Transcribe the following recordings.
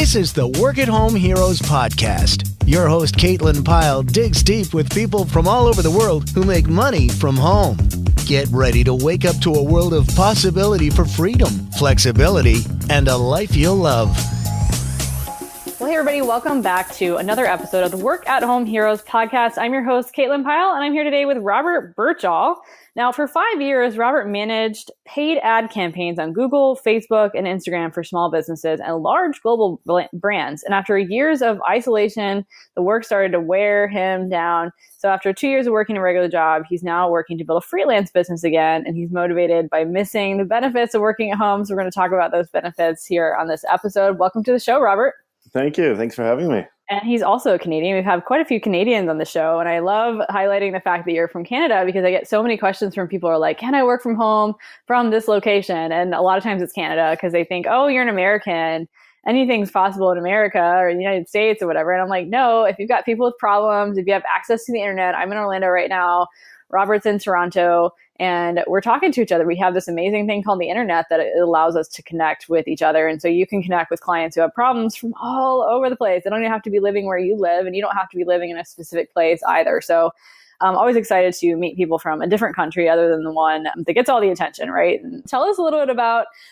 This is the Work at Home Heroes podcast. Your host, Caitlin Pyle, digs deep with people from all over the world who make money from home. Get ready to wake up to a world of possibility for freedom, flexibility, and a life you'll love. Well, hey, everybody. Welcome back to another episode of the Work at Home Heroes podcast. I'm your host, Caitlin Pyle, and I'm here today with Robert Birchall. Now, for 5 years, Robert managed paid ad campaigns on Google, Facebook, and Instagram for small businesses and large global brands. And after years of isolation, the work started to wear him down. So after 2 years of working a regular job, he's now working to build a freelance business again, and he's motivated by missing the benefits of working at home. So we're going to talk about those benefits here on this episode. Welcome to the show, Robert. Thank you. Thanks for having me. And he's also a Canadian. We've had quite a few Canadians on the show. And I love highlighting the fact that you're from Canada because I get so many questions from people who are like, can I work from home from this location? And a lot of times it's Canada because they think, oh, you're an American. Anything's possible in America or the United States or whatever. And I'm like, no, if you've got people with problems, if you have access to the internet, I'm in Orlando right now. Robert's in Toronto. And we're talking to each other. We have this amazing thing called the internet that it allows us to connect with each other. And so you can connect with clients who have problems from all over the place. They don't even have to be living where you live, and you don't have to be living in a specific place either. So I'm always excited to meet people from a different country other than the one that gets all the attention, right? And tell us a little bit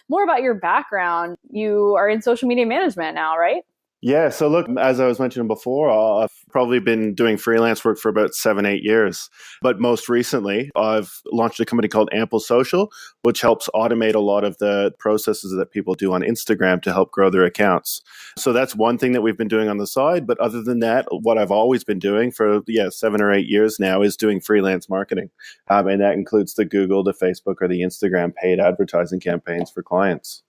more about your background. You are in social media management now, right? Yeah. So look, as I was mentioning before, I've probably been doing freelance work for about 7-8 years. But most recently, I've launched a company called Ample Social, which helps automate a lot of the processes that people do on Instagram to help grow their accounts. So that's one thing that we've been doing on the side. But other than that, what I've always been doing for 7 or 8 years now is doing freelance marketing. And that includes the Google, the Facebook, or the Instagram paid advertising campaigns for clients.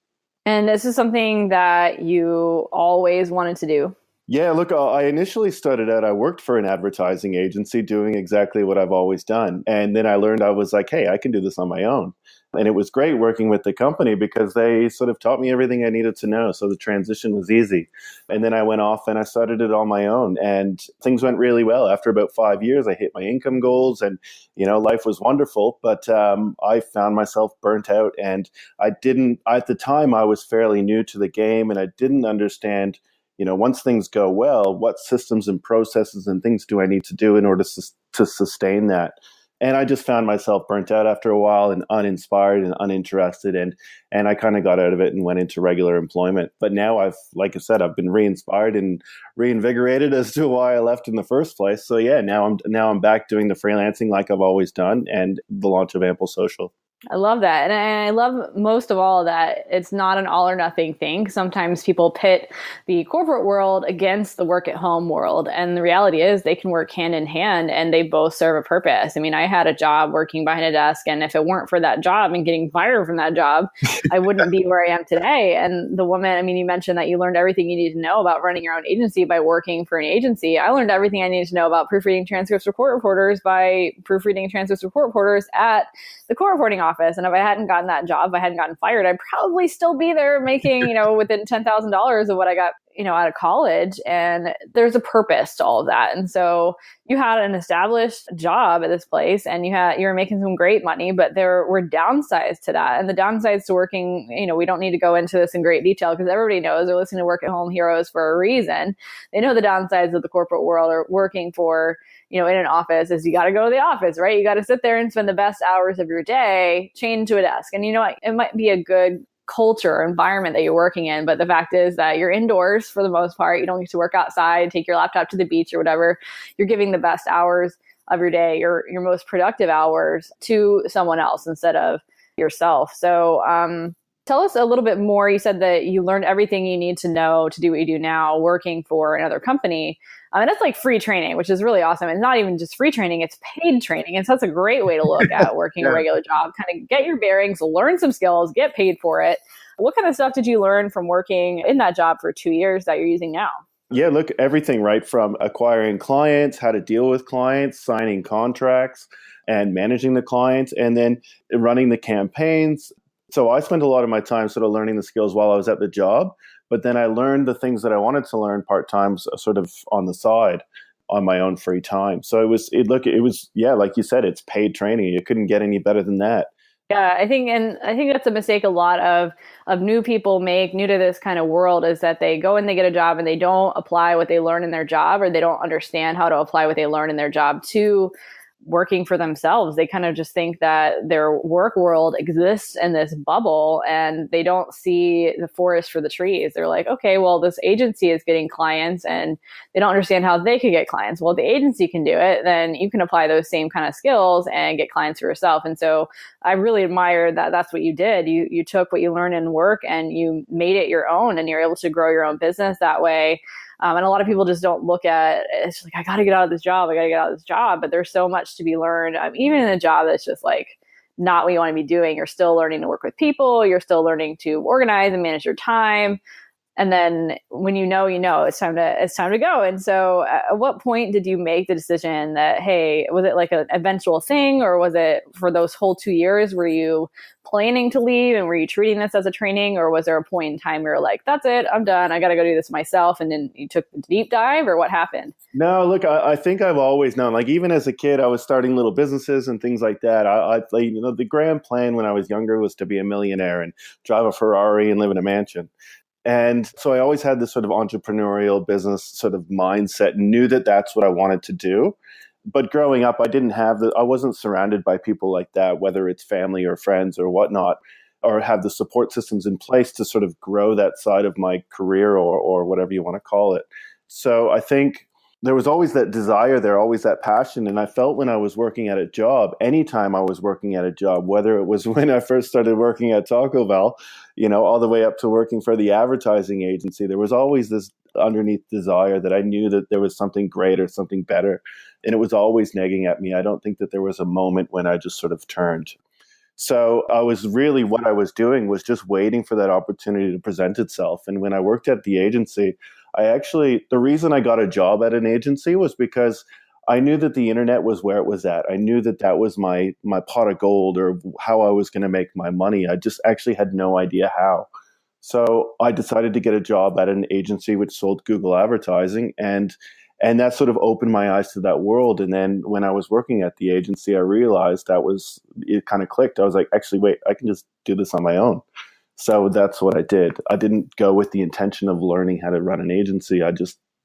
And this is something that you always wanted to do? Yeah, look, I initially started out, I worked for an advertising agency doing exactly what I've always done. And then I learned, I was like, hey, I can do this on my own. And it was great working with the company because they sort of taught me everything I needed to know. So the transition was easy. And then I went off and I started it on my own. And things went really well. After about 5 years, I hit my income goals and, life was wonderful. But I found myself burnt out. And at the time, I was fairly new to the game and I didn't understand, once things go well, what systems and processes and things do I need to do in order to sustain that? And I just found myself burnt out after a while and uninspired and uninterested. And I kind of got out of it and went into regular employment. But now like I said, I've been re-inspired and reinvigorated as to why I left in the first place. So yeah, now I'm back doing the freelancing like I've always done and the launch of Ample Social. I love that. And I love most of all that it's not an all or nothing thing. Sometimes people pit the corporate world against the work at home world. And the reality is they can work hand in hand and they both serve a purpose. I mean, I had a job working behind a desk, and if it weren't for that job and getting fired from that job, I wouldn't be where I am today. And the woman, you mentioned that you learned everything you need to know about running your own agency by working for an agency. I learned everything I needed to know about proofreading transcripts for court reporters by proofreading transcripts for court reporters at the court reporting office. And if I hadn't gotten that job, if I hadn't gotten fired, I'd probably still be there making, within $10,000 of what I got, out of college. And there's a purpose to all of that. And so you had an established job at this place and you were making some great money, but there were downsides to that. And the downsides to working, we don't need to go into this in great detail because everybody knows they're listening to Work at Home Heroes for a reason. They know the downsides of the corporate world or working for, in an office is you got to go to the office, right? You got to sit there and spend the best hours of your day chained to a desk. And it might be a good culture or environment that you're working in, but the fact is that you're indoors for the most part. You don't get to work outside, take your laptop to the beach or whatever. You're giving the best hours of your day, your most productive hours to someone else instead of yourself. So tell us a little bit more. You said that you learned everything you need to know to do what you do now working for another company. And that's like free training, which is really awesome. And not even just free training, it's paid training. And so that's a great way to look at working a regular job, kind of get your bearings, learn some skills, get paid for it. What kind of stuff did you learn from working in that job for 2 years that you're using now? Yeah, look, everything, right? From acquiring clients, how to deal with clients, signing contracts and managing the clients, and then running the campaigns. So I spent a lot of my time sort of learning the skills while I was at the job. But then I learned the things that I wanted to learn part-time sort of on the side on my own free time. So it was like you said, it's paid training. You couldn't get any better than that. Yeah, I think that's a mistake a lot of new people make, new to this kind of world, is that they go and they get a job and they don't apply what they learn in their job, or they don't understand how to apply what they learn in their job to working for themselves. They kind of just think that their work world exists in this bubble and they don't see the forest for the trees. They're like, okay, well, this agency is getting clients and they don't understand how they could get clients. Well, the agency can do it, then you can apply those same kind of skills and get clients for yourself. And so I really admire that that's what you did. You took what you learned in work and you made it your own, and you're able to grow your own business that way. And a lot of people just don't look at it's like, I got to get out of this job. I got to get out of this job. But there's so much to be learned. Even in a job that's just like not what you want to be doing, you're still learning to work with people. You're still learning to organize and manage your time. And then when you know, it's time to go. And so at what point did you make the decision that, hey, was it like an eventual thing, or was it for those whole 2 years? Were you planning to leave, and were you treating this as a training, or was there a point in time where you're like, that's it, I'm done, I got to go do this myself? And then you took the deep dive, or what happened? No, look, I think I've always known, like even as a kid, I was starting little businesses and things like that. The grand plan when I was younger was to be a millionaire and drive a Ferrari and live in a mansion. And so I always had this sort of entrepreneurial business sort of mindset and knew that that's what I wanted to do. But growing up, I wasn't surrounded by people like that, whether it's family or friends or whatnot, or have the support systems in place to sort of grow that side of my career or whatever you want to call it. So I think there was always that desire there, always that passion. And I felt when I was working at a job, anytime I was working at a job, whether it was when I first started working at Taco Bell, all the way up to working for the advertising agency, there was always this underneath desire that I knew that there was something greater, something better. And it was always nagging at me. I don't think that there was a moment when I just sort of turned. So what I was doing was just waiting for that opportunity to present itself. And when I worked at the agency, the reason I got a job at an agency was because I knew that the internet was where it was at. I knew that that was my pot of gold, or how I was going to make my money. I just actually had no idea how. So I decided to get a job at an agency which sold Google advertising, and that sort of opened my eyes to that world. And then when I was working at the agency, I realized it kind of clicked. I was like, actually, wait, I can just do this on my own. So that's what I did. I didn't go with the intention of learning how to run an agency.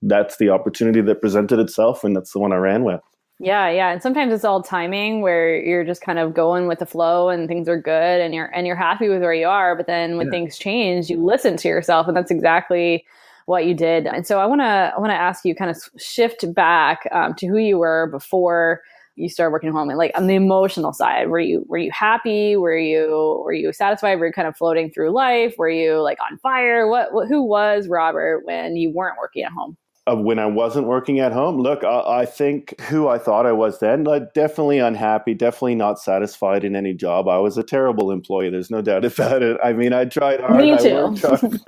That's the opportunity that presented itself, and that's the one I ran with. Yeah, yeah. And sometimes it's all timing, where you're just kind of going with the flow and things are good and you're happy with where you are. But then when things change, you listen to yourself, and that's exactly what you did. And so I want to ask you, kind of shift back to who you were before you started working home, and like on the emotional side, were you happy? Were you satisfied? Were you kind of floating through life? Were you like on fire? Who was Robert when you weren't working at home? When I wasn't working at home, look, I think who I thought I was then, like, definitely unhappy, definitely not satisfied in any job. I was a terrible employee. There's no doubt about it. I mean, I tried hard. Me too. I worked hard.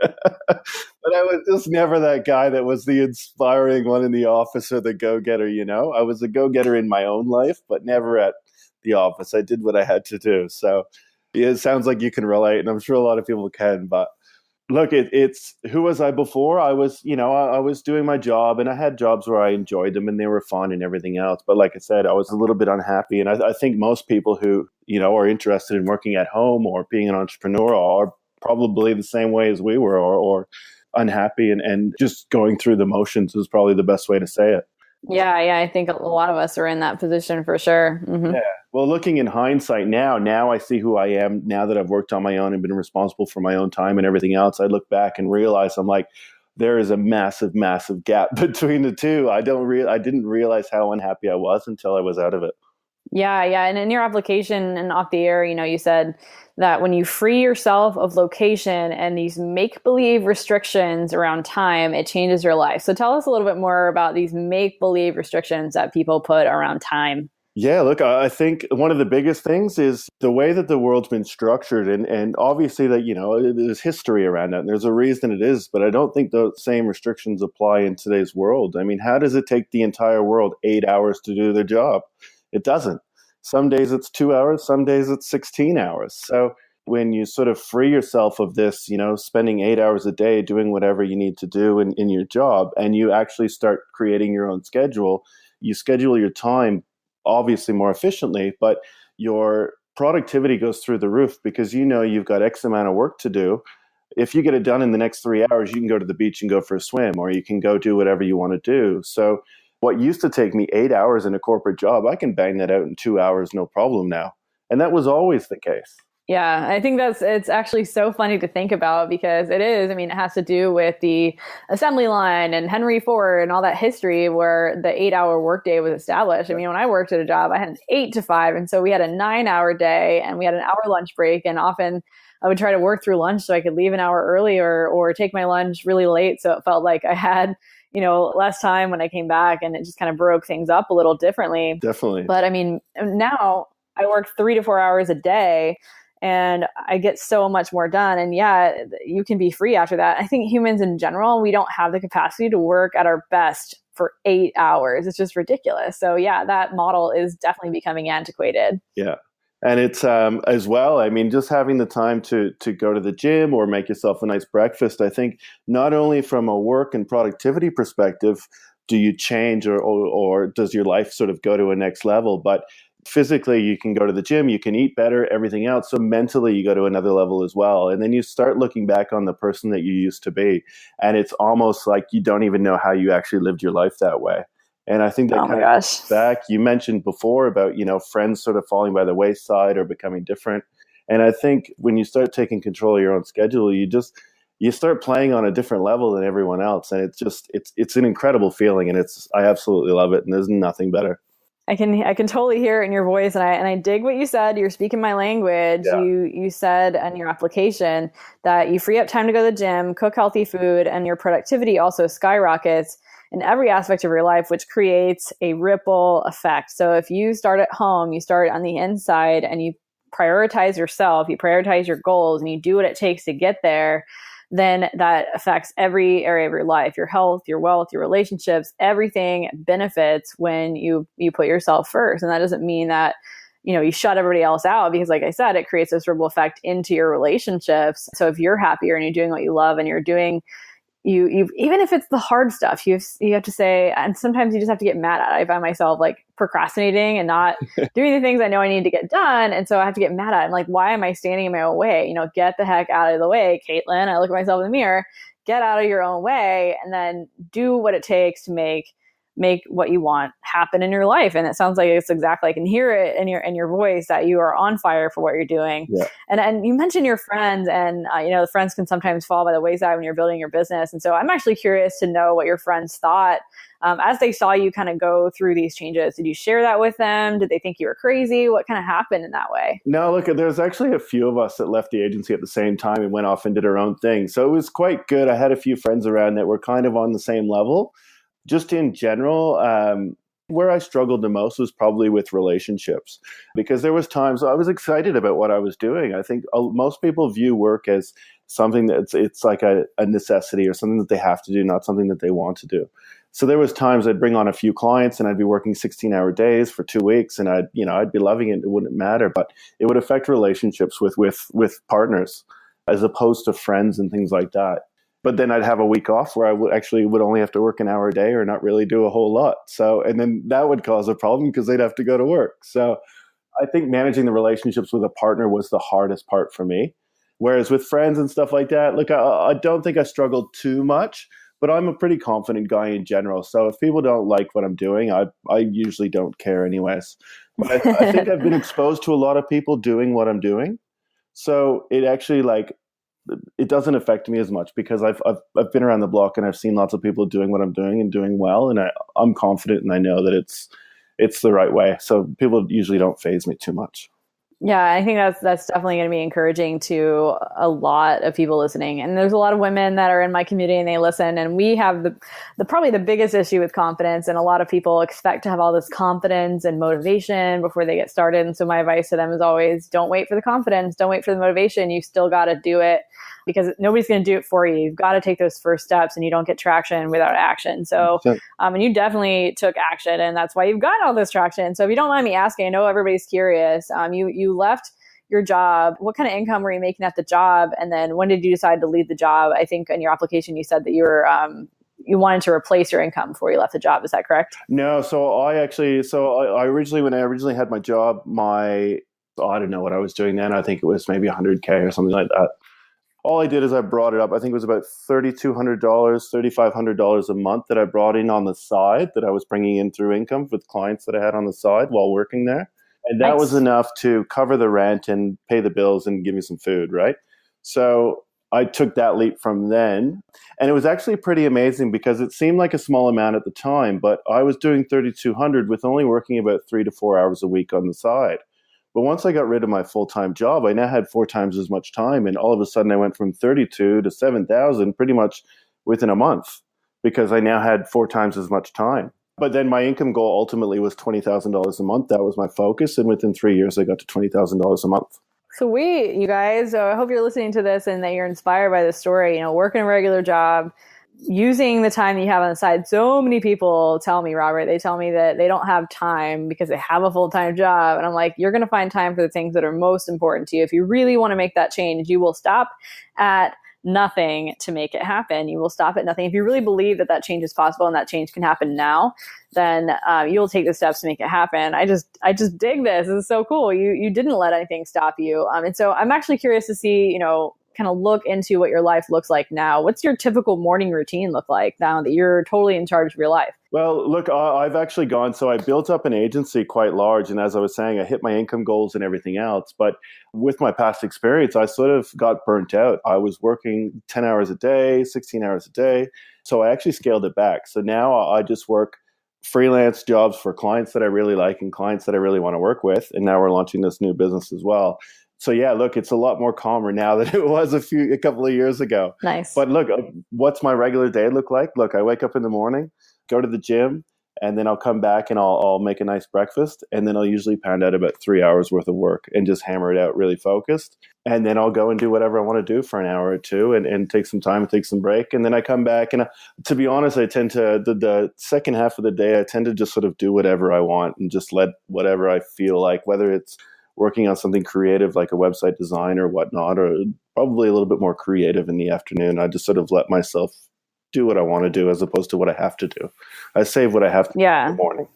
But I was just never that guy that was the inspiring one in the office or the go-getter, I was a go-getter in my own life, but never at the office. I did what I had to do. So it sounds like you can relate, and I'm sure a lot of people can, but look, it's who was I before? I was, I was doing my job, and I had jobs where I enjoyed them and they were fun and everything else. But like I said, I was a little bit unhappy. And I think most people who, are interested in working at home or being an entrepreneur are probably the same way as we were, or unhappy and just going through the motions is probably the best way to say it. Yeah, yeah. I think a lot of us are in that position for sure. Mm-hmm. Yeah. Well, looking in hindsight now I see who I am now that I've worked on my own and been responsible for my own time and everything else. I look back and realize I'm like, there is a massive, massive gap between the two. I didn't realize how unhappy I was until I was out of it. Yeah, yeah. And in your application and off the air, you said that when you free yourself of location and these make-believe restrictions around time, it changes your life. So tell us a little bit more about these make-believe restrictions that people put around time. Yeah, look, I think one of the biggest things is the way that the world's been structured. And obviously that, there's history around that. And there's a reason it is, but I don't think the same restrictions apply in today's world. I mean, how does it take the entire world 8 hours to do their job? It doesn't. Some days it's 2 hours, some days it's 16 hours. So when you sort of free yourself of this, spending 8 hours a day doing whatever you need to do in your job, and you actually start creating your own schedule, you schedule your time obviously more efficiently, but your productivity goes through the roof because you've got X amount of work to do. If you get it done in the next 3 hours, you can go to the beach and go for a swim, or you can go do whatever you want to do. So what used to take me 8 hours in a corporate job, I can bang that out in 2 hours, no problem now. And that was always the case. Yeah, I think it's actually so funny to think about because it is. I mean, it has to do with the assembly line and Henry Ford and all that history where the 8-hour workday was established. I mean, when I worked at a job, I had an 8 to 5. And so we had a 9-hour day and we had an hour lunch break. And often I would try to work through lunch so I could leave an hour early or take my lunch really late. So it felt like I had, less time when I came back, and it just kind of broke things up a little differently. Definitely. But I mean, now I work 3 to 4 hours a day. And I get so much more done. And yeah, you can be free after that. I think humans in general, we don't have the capacity to work at our best for 8 hours. It's just ridiculous. So yeah, that model is definitely becoming antiquated. Yeah. And it's as well, I mean, just having the time to go to the gym or make yourself a nice breakfast. I think not only from a work and productivity perspective, do you change or does your life sort of go to a next level, but physically, you can go to the gym, you can eat better, everything else. So mentally, you go to another level as well. And then you start looking back on the person that you used to be. And it's almost like you don't even know how you actually lived your life that way. And I think that kind of goes back. You mentioned before about, friends sort of falling by the wayside or becoming different. And I think when you start taking control of your own schedule, you start playing on a different level than everyone else. And it's an incredible feeling. And I absolutely love it. And there's nothing better. I can totally hear it in your voice, and I dig what you said. You're speaking my language. Yeah. You said in your application that you free up time to go to the gym, cook healthy food, and your productivity also skyrockets in every aspect of your life, which creates a ripple effect. So if you start at home, you start on the inside, and you prioritize yourself, you prioritize your goals, and you do what it takes to get there, then that affects every area of your life, your health, your wealth, your relationships. Everything benefits when you put yourself first. And that doesn't mean that, you shut everybody else out, because like I said, it creates this ripple effect into your relationships. So if you're happier and you're doing what you love and you're doing, you even if it's the hard stuff, you have to say, and sometimes you just have to get mad at it. I find myself like procrastinating and not doing the things I know I need to get done. And so I have to get mad at it. I'm like, why am I standing in my own way? Get the heck out of the way, Caitlin. I look at myself in the mirror, get out of your own way, and then do what it takes to make what you want happen in your life. And it sounds like it's exactly, I can hear it in your voice that you are on fire for what you're doing. Yeah. And you mentioned your friends, and the friends can sometimes fall by the wayside when you're building your business. And so I'm actually curious to know what your friends thought as they saw you kind of go through these changes. Did you share that with them? Did they think you were crazy? What kind of happened in that way? No, look, there's actually a few of us that left the agency at the same time and went off and did our own thing. So it was quite good. I had a few friends around that were kind of on the same level. Just in general, where I struggled the most was probably with relationships, because there was times I was excited about what I was doing. I think most people view work as something it's like a necessity or something that they have to do, not something that they want to do. So there was times I'd bring on a few clients and I'd be working 16-hour days for 2 weeks, and I'd be loving it. It wouldn't matter, but it would affect relationships with partners as opposed to friends and things like that. But then I'd have a week off where I would only have to work an hour a day or not really do a whole lot. So, and then that would cause a problem because they'd have to go to work. So I think managing the relationships with a partner was the hardest part for me. Whereas with friends and stuff like that, look, I don't think I struggled too much, but I'm a pretty confident guy in general. So if people don't like what I'm doing, I usually don't care anyways. But I think I've been exposed to a lot of people doing what I'm doing. So it actually it doesn't affect me as much because I've been around the block and I've seen lots of people doing what I'm doing and doing well, and I'm confident and I know that it's the right way. So people usually don't faze me too much. Yeah, I think that's definitely going to be encouraging to a lot of people listening. And there's a lot of women that are in my community and they listen. And we have the probably the biggest issue with confidence. And a lot of people expect to have all this confidence and motivation before they get started. And so my advice to them is always, don't wait for the confidence, don't wait for the motivation. You still got to do it, because nobody's going to do it for you. You've got to take those first steps, and you don't get traction without action. So, and you definitely took action, and that's why you've got all this traction. So if you don't mind me asking, I know everybody's curious. You left your job. What kind of income were you making at the job? And then when did you decide to leave the job? I think in your application, you said that you were, you wanted to replace your income before you left the job. Is that correct? No. So I originally, when I originally had my job, my I don't know what I was doing then. I think it was maybe 100K or something like that. All I did is I brought it up. I think it was about $3,200, $3,500 a month that I brought in on the side that I was bringing in through income with clients that I had on the side while working there. And that was enough to cover the rent and pay the bills and give me some food, right? So I took that leap from then. And it was actually pretty amazing because it seemed like a small amount at the time, but I was doing 3,200 with only working about 3 to 4 hours a week on the side. But once I got rid of my full-time job, I now had 4 times as much time. And all of a sudden I went from 32 to 7,000 pretty much within a month because I now had 4 times as much time. But then my income goal ultimately was $20,000 a month. That was my focus. And within 3 years, I got to $20,000 a month. Sweet, you guys. So I hope you're listening to this and that you're inspired by this story. You know, working a regular job, using the time that you have on the side. So many people tell me, Robert, they tell me that they don't have time because they have a full-time job. And I'm like, you're going to find time for the things that are most important to you. If you really want to make that change, you will stop at nothing to make it happen. You will stop at nothing. If you really believe that that change is possible and that change can happen now, then you'll take the steps to make it happen. I just dig this. This is so cool. You didn't let anything stop you. And so I'm actually curious to see, you know, kind of look into what your life looks like now. What's your typical morning routine look like now that you're totally in charge of your life? Well, look, I've actually gone, so I built up an agency quite large. And as I was saying, I hit my income goals and everything else. But with my past experience, I sort of got burnt out. I was working 10 hours a day, 16 hours a day. So I actually scaled it back. So now I just work freelance jobs for clients that I really like and clients that I really want to work with. And now we're launching this new business as well. So yeah, look, it's a lot more calmer now than it was a couple of years ago. Nice. But look, what's my regular day look like? Look, I wake up in the morning, go to the gym, and then I'll come back and I'll make a nice breakfast. And then I'll usually pound out about 3 hours worth of work and just hammer it out really focused. And then I'll go and do whatever I want to do for an hour or two and take some time and take some break. And then I come back. And to be honest, I tend to, the second half of the day, I tend to just sort of do whatever I want and just let whatever I feel like, whether it's working on something creative like a website design or whatnot, or probably a little bit more creative in the afternoon. I just sort of let myself do what I want to do as opposed to what I have to do. I save what I have to do in the morning.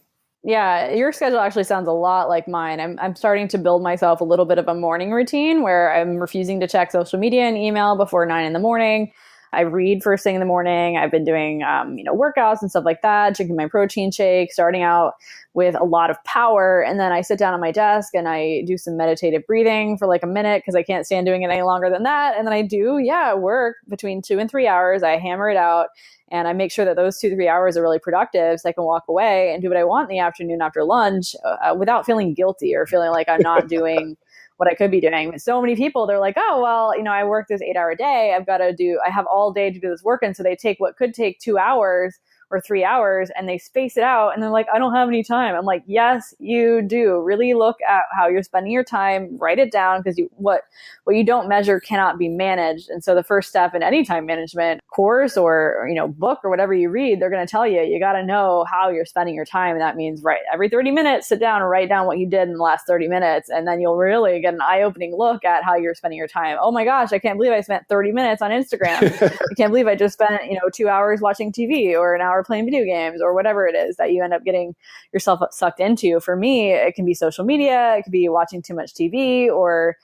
Yeah, your schedule actually sounds a lot like mine. I'm starting to build myself a little bit of a morning routine where I'm refusing to check social media and email before 9 in the morning. I read first thing in the morning. I've been doing, workouts and stuff like that, drinking my protein shake, starting out with a lot of power. And then I sit down at my desk and I do some meditative breathing for like a minute because I can't stand doing it any longer than that. And then I do, work between 2 and 3 hours. I hammer it out and I make sure that those 2 to 3 hours are really productive so I can walk away and do what I want in the afternoon after lunch without feeling guilty or feeling like I'm not doing what I could be doing. But so many people, they're like, oh, well, I work this 8-hour day. I have all day to do this work. And so they take what could take 2 hours or 3 hours and they space it out. And they're like, I don't have any time. I'm like, yes, you do. Really look at how you're spending your time, write it down because what you don't measure cannot be managed. And so the first step in any time management course or book or whatever you read, they're going to tell you got to know how you're spending your time. And that means every 30 minutes, sit down and write down what you did in the last 30 minutes. And then you'll really get an eye-opening look at how you're spending your time. Oh my gosh, I can't believe I spent 30 minutes on Instagram. I can't believe I just spent 2 hours watching TV or an hour playing video games or whatever it is that you end up getting yourself sucked into. For me, it can be social media. It could be watching too much TV or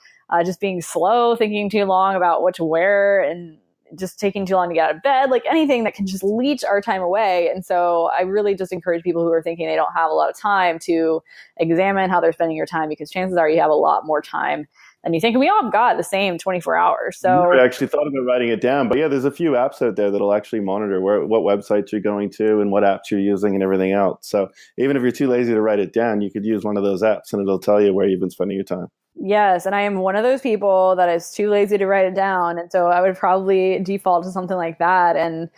just being slow, thinking too long about what to wear and just taking too long to get out of bed, like anything that can just leech our time away. And so I really just encourage people who are thinking they don't have a lot of time to examine how they're spending your time because chances are you have a lot more time than you think. And we all got the same 24 hours. So I actually thought about writing it down, but yeah, there's a few apps out there that'll actually monitor what websites you're going to and what apps you're using and everything else. So even if you're too lazy to write it down, you could use one of those apps and it'll tell you where you've been spending your time. Yes, and I am one of those people that is too lazy to write it down. And so I would probably default to something like that. And,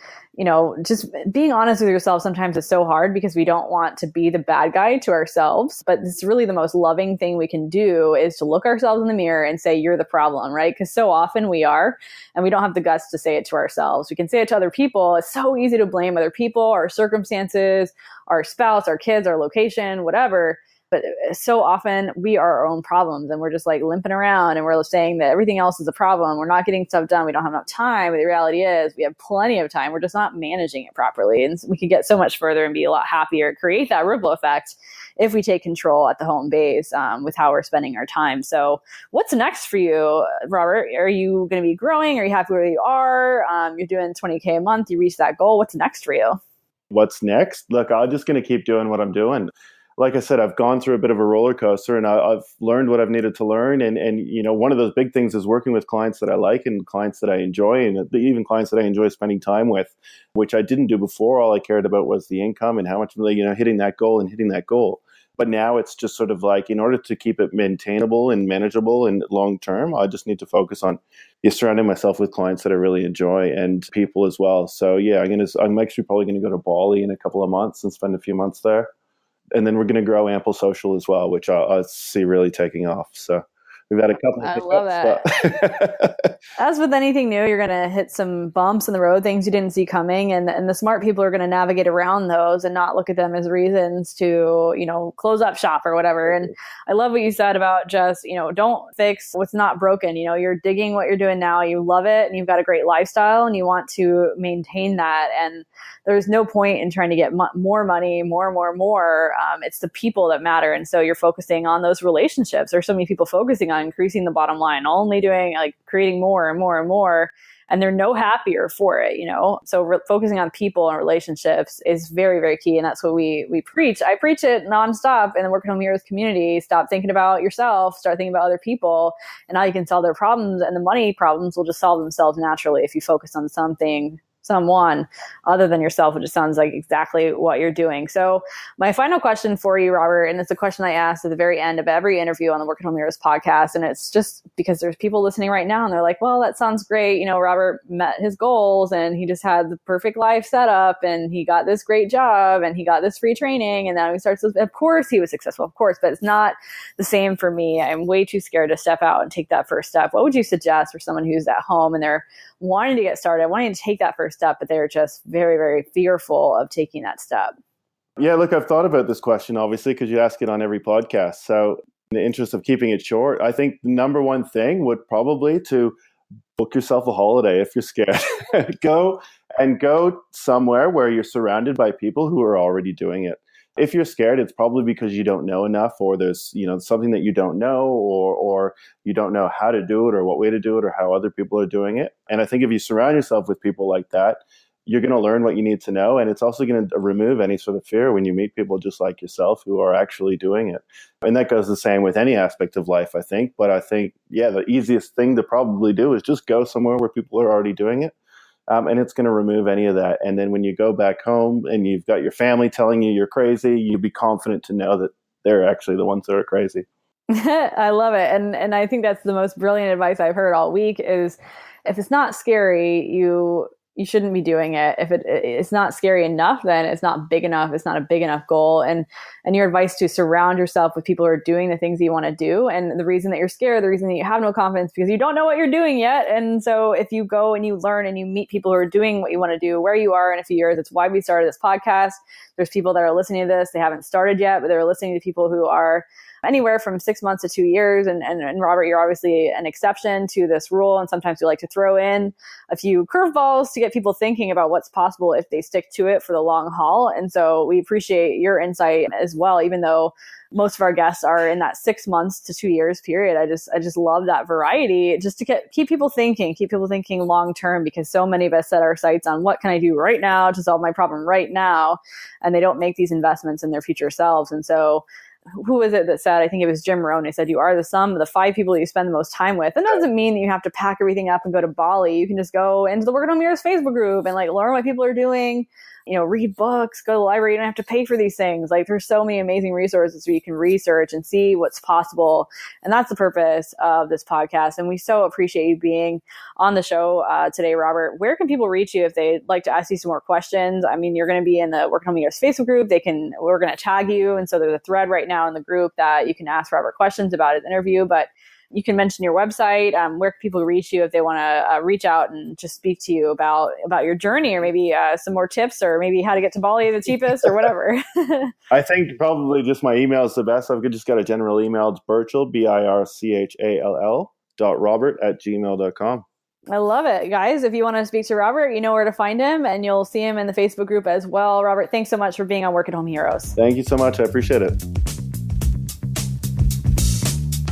just being honest with yourself sometimes is so hard because we don't want to be the bad guy to ourselves. But it's really the most loving thing we can do is to look ourselves in the mirror and say, you're the problem, right? Because so often we are, and we don't have the guts to say it to ourselves. We can say it to other people. It's so easy to blame other people, our circumstances, our spouse, our kids, our location, whatever. But so often we are our own problems and we're just like limping around and we're saying that everything else is a problem. We're not getting stuff done. We don't have enough time. But the reality is we have plenty of time. We're just not managing it properly. And we can get so much further and be a lot happier, create that ripple effect if we take control at the home base with how we're spending our time. So what's next for you, Robert? Are you going to be growing? Are you happy where you are? You're doing 20K a month. You reached that goal. What's next for you? What's next? Look, I'm just going to keep doing what I'm doing. Like I said, I've gone through a bit of a roller coaster and I've learned what I've needed to learn. And one of those big things is working with clients that I like and clients that I enjoy, and even clients that I enjoy spending time with, which I didn't do before. All I cared about was the income and how much, hitting that goal and hitting that goal. But now it's just sort of like, in order to keep it maintainable and manageable and long term, I just need to focus on surrounding myself with clients that I really enjoy and people as well. So yeah, I'm actually probably going to go to Bali in a couple of months and spend a few months there. And then we're going to grow Ample Social as well, which I see really taking off. So we've had a couple of love that. As with anything new, you're going to hit some bumps in the road, things you didn't see coming. And the smart people are going to navigate around those and not look at them as reasons to, close up shop or whatever. And I love what you said about just, don't fix what's not broken. You're digging what you're doing now. You love it and you've got a great lifestyle and you want to maintain that. And there's no point in trying to get more money, more. It's the people that matter. And so you're focusing on those relationships. There's so many people focusing on increasing the bottom line, only doing creating more and more. And they're no happier for it, So focusing on people and relationships is very, very key. And that's what we preach. I preach it nonstop in the Work at Home Heroes community. Stop thinking about yourself, start thinking about other people and how you can solve their problems. And the money problems will just solve themselves naturally if you focus on someone other than yourself, which just sounds like exactly what you're doing. So my final question for you, Robert, and it's a question I asked at the very end of every interview on the Work at Home Heroes podcast. And it's just because there's people listening right now and they're like, well, that sounds great. Robert met his goals and he just had the perfect life set up and he got this great job and he got this free training. And then he starts with, of course he was successful, of course, but it's not the same for me. I'm way too scared to step out and take that first step. What would you suggest for someone who's at home and they're wanting to get started, wanting to take that first step, but they're just very, very fearful of taking that step? Yeah, look, I've thought about this question, obviously, because you ask it on every podcast. So in the interest of keeping it short, I think the number one thing would probably to book yourself a holiday if you're scared. Go somewhere where you're surrounded by people who are already doing it. If you're scared, it's probably because you don't know enough, or there's something that you don't know, or you don't know how to do it, or what way to do it, or how other people are doing it. And I think if you surround yourself with people like that, you're going to learn what you need to know, and it's also going to remove any sort of fear when you meet people just like yourself who are actually doing it. And that goes the same with any aspect of life, I think. But I think, the easiest thing to probably do is just go somewhere where people are already doing it. And it's going to remove any of that. And then when you go back home and you've got your family telling you you're crazy, you'll be confident to know that they're actually the ones that are crazy. I love it. And I think that's the most brilliant advice I've heard all week is if it's not scary, you shouldn't be doing it. If it's not scary enough, then it's not big enough. It's not a big enough goal. And your advice to surround yourself with people who are doing the things that you want to do. And the reason that you're scared, the reason that you have no confidence, because you don't know what you're doing yet. And so if you go and you learn and you meet people who are doing what you want to do, where you are in a few years, it's why we started this podcast. There's people that are listening to this. They haven't started yet, but they're listening to people who are anywhere from 6 months to 2 years. And Robert, you're obviously an exception to this rule. And sometimes we like to throw in a few curveballs to get people thinking about what's possible if they stick to it for the long haul. And so we appreciate your insight as well, even though most of our guests are in that 6 months to 2 years period. I just love that variety just to keep people thinking long term, because so many of us set our sights on what can I do right now to solve my problem right now. And they don't make these investments in their future selves. And so who was it that said, I think it was Jim Rohn, he said, you are the sum of the 5 people you spend the most time with. And that doesn't mean that you have to pack everything up and go to Bali. You can just go into the Work at Home Heroes Facebook group and learn what people are doing, read books, go to the library. You don't have to pay for these things. There's so many amazing resources where you can research and see what's possible. And that's the purpose of this podcast. And we so appreciate you being on the show today, Robert. Where can people reach you if they'd like to ask you some more questions? I mean, you're going to be in the Work at Home Heroes Facebook group. We're going to tag you. And so there's a thread right now in the group that you can ask Robert questions about his interview. But you can mention your website. Where can people reach you if they want to reach out and just speak to you about your journey, or maybe some more tips, or maybe how to get to Bali the cheapest, or whatever? I think probably just my email is the best. I've just got a general email. It's Birchall, BIRCHALL.Robert@gmail.com. I love it. Guys, if you want to speak to Robert, you know where to find him, and you'll see him in the Facebook group as well. Robert, thanks so much for being on Work at Home Heroes. Thank you so much. I appreciate it.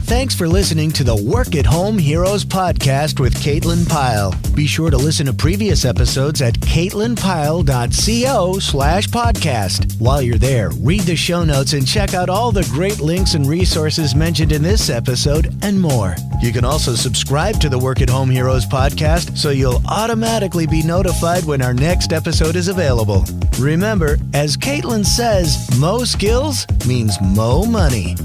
Thanks for listening to the Work at Home Heroes podcast with Caitlin Pyle. Be sure to listen to previous episodes at caitlinpyle.co/podcast. While you're there, read the show notes and check out all the great links and resources mentioned in this episode and more. You can also subscribe to the Work at Home Heroes podcast so you'll automatically be notified when our next episode is available. Remember, as Caitlin says, mo skills means mo money.